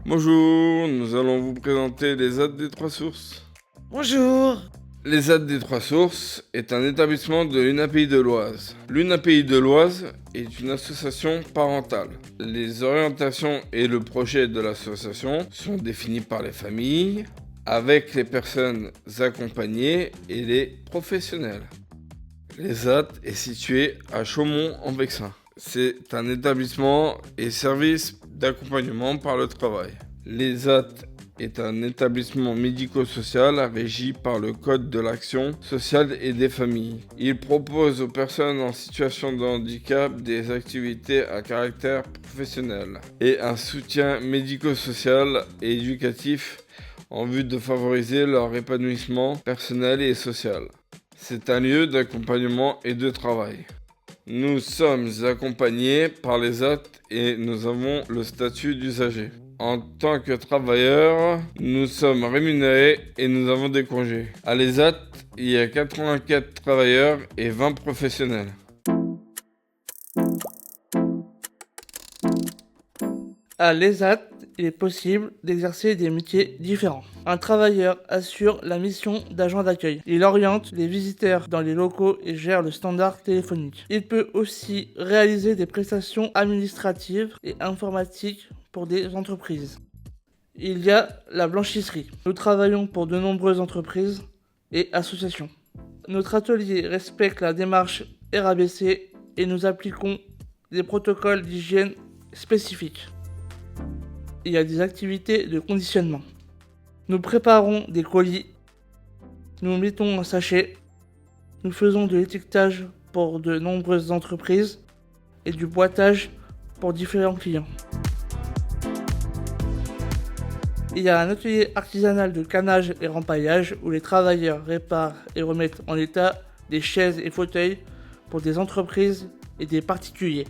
Bonjour, nous allons vous présenter les ZAD des Trois Sources. Bonjour. Les ZAD des Trois Sources est un établissement de l'UNAPI de l'Oise. L'UNAPI de l'Oise est une association parentale. Les orientations et le projet de l'association sont définis par les familles, avec les personnes accompagnées et les professionnels. Les ZAD est situé à Chaumont-en-Vexin. C'est un établissement et service d'accompagnement par le travail. Les ZAD est un établissement médico-social régi par le Code de l'action sociale et des familles. Il propose aux personnes en situation de handicap des activités à caractère professionnel et un soutien médico-social et éducatif en vue de favoriser leur épanouissement personnel et social. C'est un lieu d'accompagnement et de travail. Nous sommes accompagnés par les ZAD et nous avons le statut d'usager. En tant que travailleurs, nous sommes rémunérés et nous avons des congés. À l'ESAT, il y a 84 travailleurs et 20 professionnels. À l'ESAT, il est possible d'exercer des métiers différents. Un travailleur assure la mission d'agent d'accueil. Il oriente les visiteurs dans les locaux et gère le standard téléphonique. Il peut aussi réaliser des prestations administratives et informatiques pour des entreprises. Il y a la blanchisserie. Nous travaillons pour de nombreuses entreprises et associations. Notre atelier respecte la démarche RABC et nous appliquons des protocoles d'hygiène spécifiques. Il y a des activités de conditionnement. Nous préparons des colis, nous mettons en sachet, nous faisons de l'étiquetage pour de nombreuses entreprises et du boitage pour différents clients. Il y a un atelier artisanal de canage et rempaillage où les travailleurs réparent et remettent en état des chaises et fauteuils pour des entreprises et des particuliers.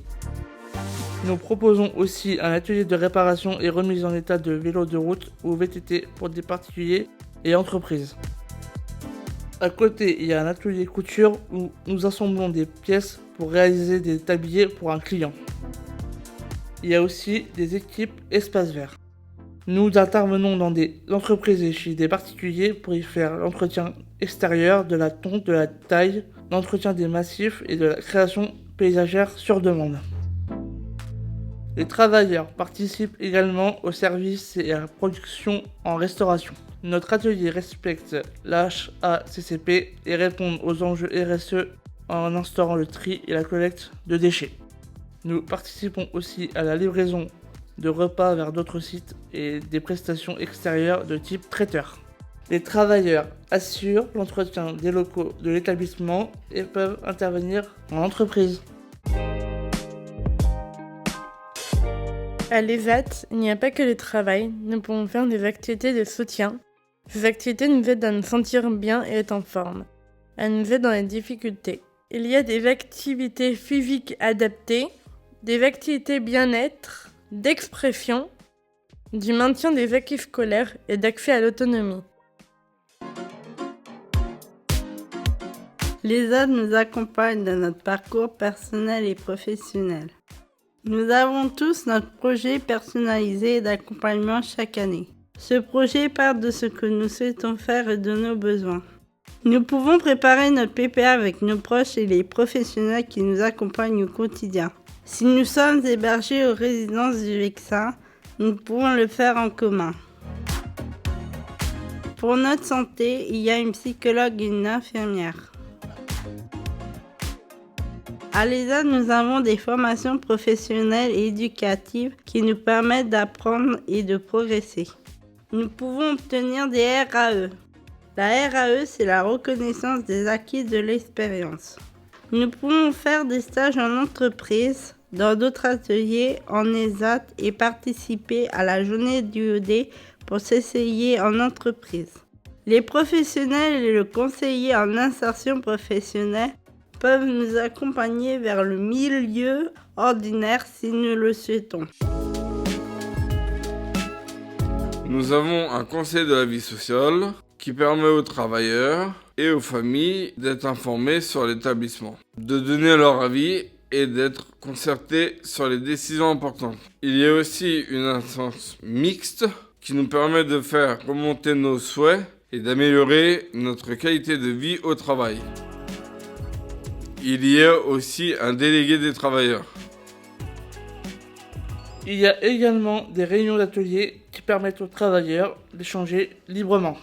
Nous proposons aussi un atelier de réparation et remise en état de vélos de route ou VTT pour des particuliers et entreprises. À côté, il y a un atelier couture où nous assemblons des pièces pour réaliser des tabliers pour un client. Il y a aussi des équipes espace vert. Nous intervenons dans des entreprises et chez des particuliers pour y faire l'entretien extérieur, de la tonte, de la taille, l'entretien des massifs et de la création paysagère sur demande. Les travailleurs participent également au service et à la production en restauration. Notre atelier respecte l'HACCP et répond aux enjeux RSE en instaurant le tri et la collecte de déchets. Nous participons aussi à la livraison de repas vers d'autres sites et des prestations extérieures de type traiteur. Les travailleurs assurent l'entretien des locaux de l'établissement et peuvent intervenir en entreprise. À l'ESAT, il n'y a pas que le travail, nous pouvons faire des activités de soutien. Ces activités nous aident à nous sentir bien et être en forme. Elles nous aident dans les difficultés. Il y a des activités physiques adaptées, des activités bien-être, d'expression, du maintien des acquis scolaires et d'accès à l'autonomie. L'ESAT nous accompagne dans notre parcours personnel et professionnel. Nous avons tous notre projet personnalisé d'accompagnement chaque année. Ce projet part de ce que nous souhaitons faire et de nos besoins. Nous pouvons préparer notre PPA avec nos proches et les professionnels qui nous accompagnent au quotidien. Si nous sommes hébergés aux résidences du Vexin, nous pouvons le faire en commun. Pour notre santé, il y a une psychologue et une infirmière. À l'ESAT, nous avons des formations professionnelles et éducatives qui nous permettent d'apprendre et de progresser. Nous pouvons obtenir des RAE. La RAE, c'est la reconnaissance des acquis de l'expérience. Nous pouvons faire des stages en entreprise, dans d'autres ateliers en ESAT et participer à la journée du ED pour s'essayer en entreprise. Les professionnels et le conseiller en insertion professionnelle peuvent nous accompagner vers le milieu ordinaire si nous le souhaitons. Nous avons un conseil de la vie sociale qui permet aux travailleurs et aux familles d'être informés sur l'établissement, de donner leur avis et d'être concertés sur les décisions importantes. Il y a aussi une instance mixte qui nous permet de faire remonter nos souhaits et d'améliorer notre qualité de vie au travail. Il y a aussi un délégué des travailleurs. Il y a également des réunions d'ateliers qui permettent aux travailleurs d'échanger librement.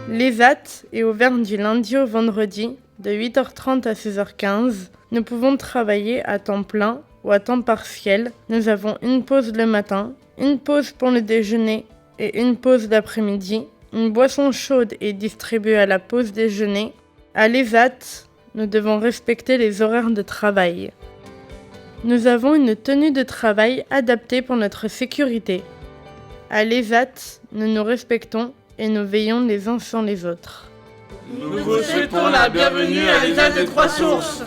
L'ESAT est ouvert du lundi au vendredi de 8h30 à 16h15. Nous pouvons travailler à temps plein ou à temps partiel. Nous avons une pause le matin, une pause pour le déjeuner et une pause d'après-midi. Une boisson chaude est distribuée à la pause déjeuner. À l'ESAT, nous devons respecter les horaires de travail. Nous avons une tenue de travail adaptée pour notre sécurité. À l'ESAT, nous nous respectons et nous veillons les uns sur les autres. Nous vous souhaitons la bienvenue à l'ESAT des Trois Sources.